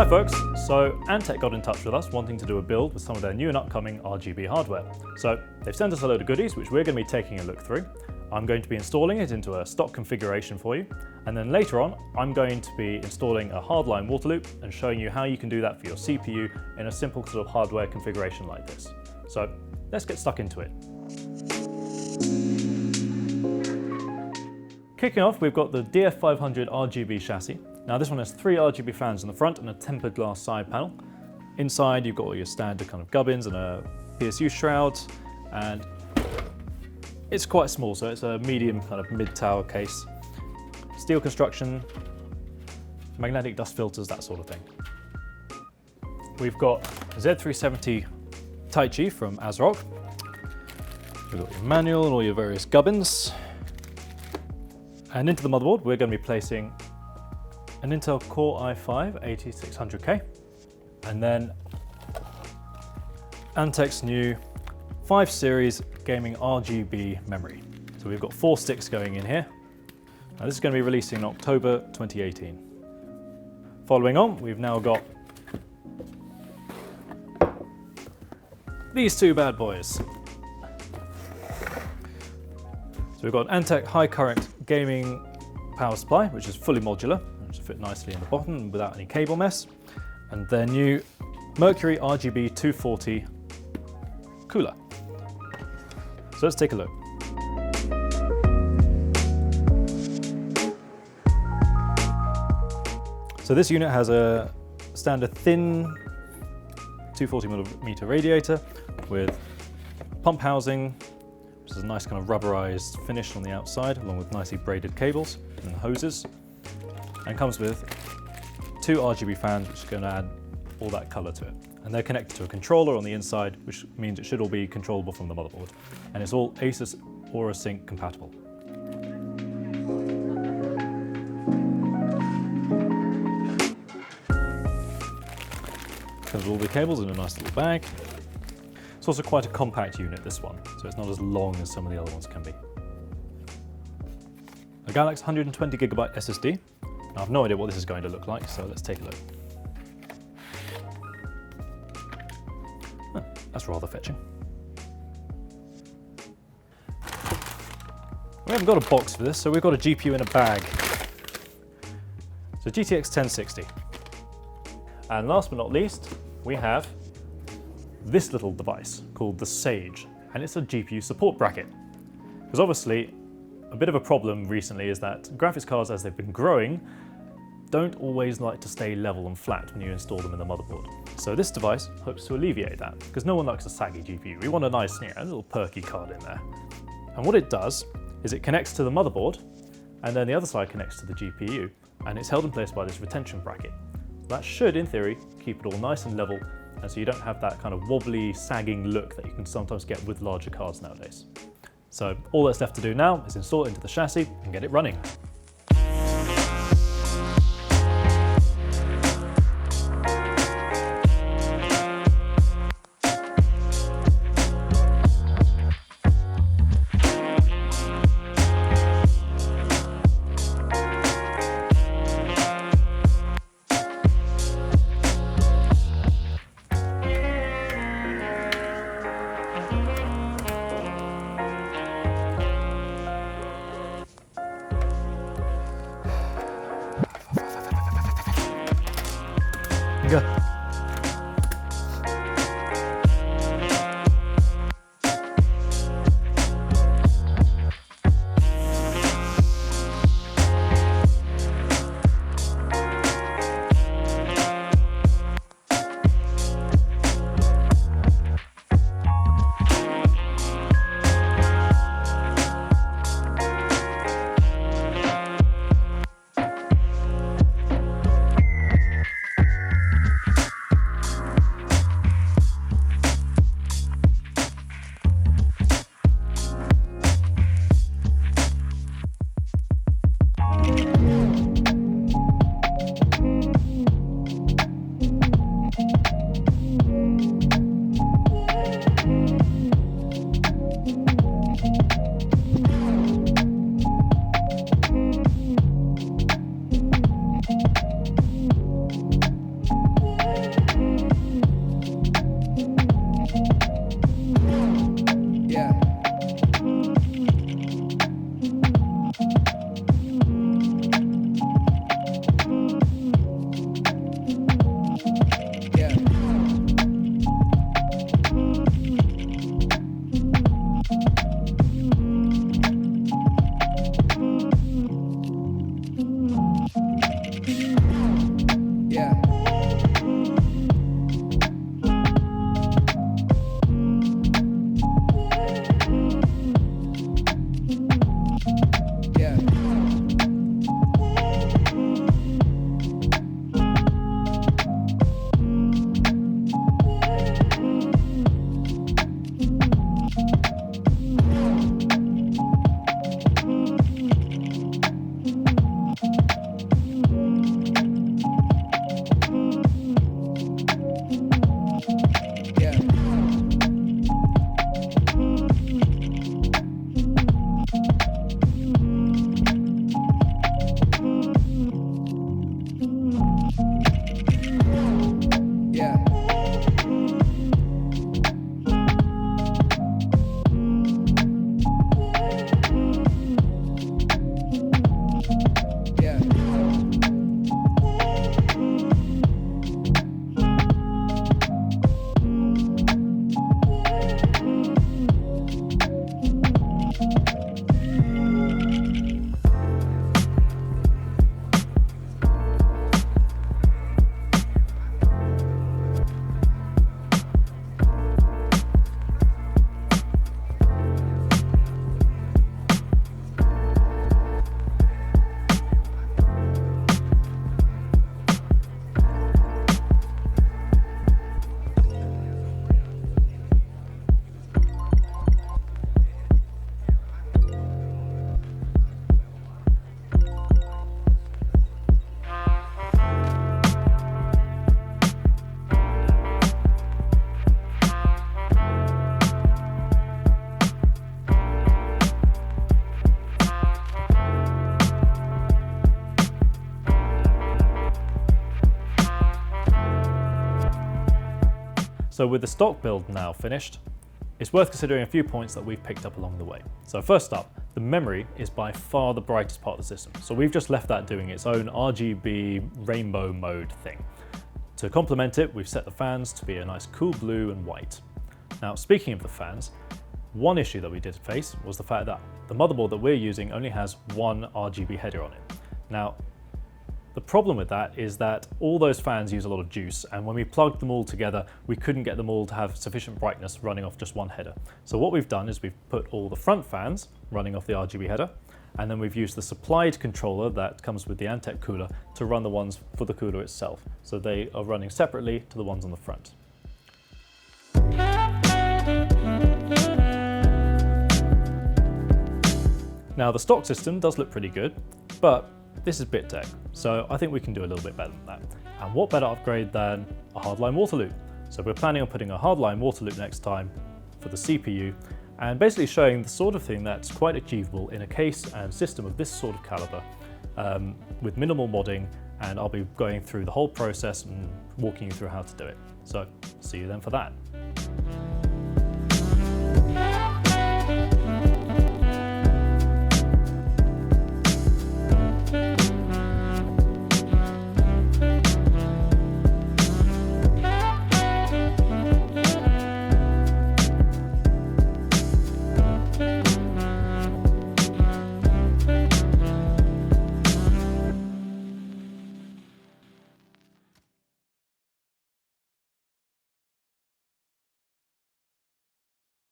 Hi folks, so Antec got in touch with us wanting to do a build with some of their new and upcoming RGB hardware. So they've sent us a load of goodies which we're going to be taking a look through. I'm going to be installing it into a stock configuration for you, and then later on I'm going to be installing a hardline water loop and showing you how you can do that for your CPU in a simple sort of hardware configuration like this. So let's get stuck into it. Kicking off, we've got the DF500 RGB chassis. Now this one has 3 RGB fans in the front and a tempered glass side panel. Inside you've got all your standard kind of gubbins and a PSU shroud, and it's quite small, so it's a medium kind of mid-tower case. Steel construction, magnetic dust filters, that sort of thing. We've got Z370 Taichi from ASRock. We've got your manual and all your various gubbins. And into the motherboard, we're going to be placing an Intel Core i5-8600K, and then Antec's new 5 series gaming RGB memory. So we've got 4 sticks going in here. Now this is going to be releasing in October 2018. Following on, we've now got these 2 bad boys. So we've got Antec high current gaming power supply, which is fully modular, which will fit nicely in the bottom without any cable mess, and their new Mercury RGB 240 cooler. So let's take a look. So this unit has a standard thin 240mm radiator with pump housing, which is a nice kind of rubberized finish on the outside, along with nicely braided cables and hoses, and comes with 2 RGB fans, which are going to add all that color to it. And they're connected to a controller on the inside, which means it should all be controllable from the motherboard. And it's all Asus AuraSync compatible. Comes with all the cables in a nice little bag. It's also quite a compact unit, this one, so it's not as long as some of the other ones can be. A Galaxy 120GB SSD. Now, I've no idea what this is going to look like, so let's take a look. Oh, that's rather fetching. We haven't got a box for this, so we've got a GPU in a bag. So GTX 1060. And last but not least, we have this little device called the Sage, and it's a GPU support bracket. Because obviously, a bit of a problem recently is that graphics cards, as they've been growing, don't always like to stay level and flat when you install them in the motherboard. So this device hopes to alleviate that, because no one likes a saggy GPU. We want a nice, a little perky card in there. And what it does is it connects to the motherboard, and then the other side connects to the GPU, and it's held in place by this retention bracket. That should, in theory, keep it all nice and level, and so you don't have that kind of wobbly, sagging look that you can sometimes get with larger cards nowadays. So all that's left to do now is install it into the chassis and get it running. Go. So with the stock build now finished, it's worth considering a few points that we've picked up along the way. So first up, the memory is by far the brightest part of the system. So we've just left that doing its own RGB rainbow mode thing. To complement it, we've set the fans to be a nice cool blue and white. Now, speaking of the fans, one issue that we did face was the fact that the motherboard that we're using only has one RGB header on it. Now, the problem with that is that all those fans use a lot of juice, and when we plugged them all together, we couldn't get them all to have sufficient brightness running off just one header. So what we've done is we've put all the front fans running off the RGB header, and then we've used the supplied controller that comes with the Antec cooler to run the ones for the cooler itself. So they are running separately to the ones on the front. Now the stock system does look pretty good, but this is BitTech, so I think we can do a little bit better than that. And what better upgrade than a hardline water loop? So we're planning on putting a hardline water loop next time for the CPU, and basically showing the sort of thing that's quite achievable in a case and system of this sort of caliber, with minimal modding, and I'll be going through the whole process and walking you through how to do it. So see you then for that.